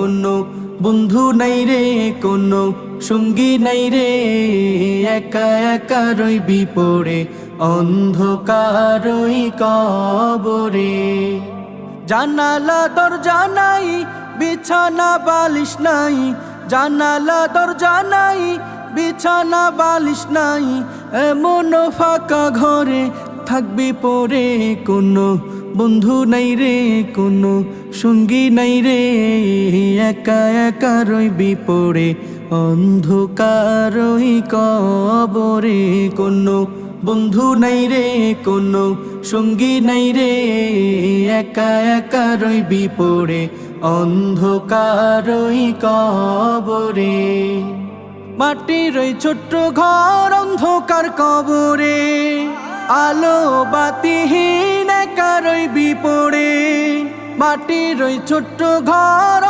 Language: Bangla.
কোনো বন্ধু নাই রে, কোনো সঙ্গী নাই রে, একা একা রইবি পড়ে অন্ধকার ওই কবরে। জানালা দরজা নাই, বিছানা বালিশ নাই, জানালা দরজা নাই, বিছানা বালিশ নাই, এমন ফাঁকা ঘরে থাকবি পড়ে কোনো বন্ধু নাই রে, কোনো সঙ্গী নাই রে, একা একা রইবি পড়ে অন্ধকার ওই কবরে। কোনো বন্ধু নাই রে, কোনো সঙ্গী নাই রে, একা একা রইবি পড়ে অন্ধকার ওই কবরে। মাটির ওই ছোট্ট ঘর অন্ধকার কবরে, আলো বাতিহীন একা রইবি পড়ে। মাটির ওই ছোট্ট ঘর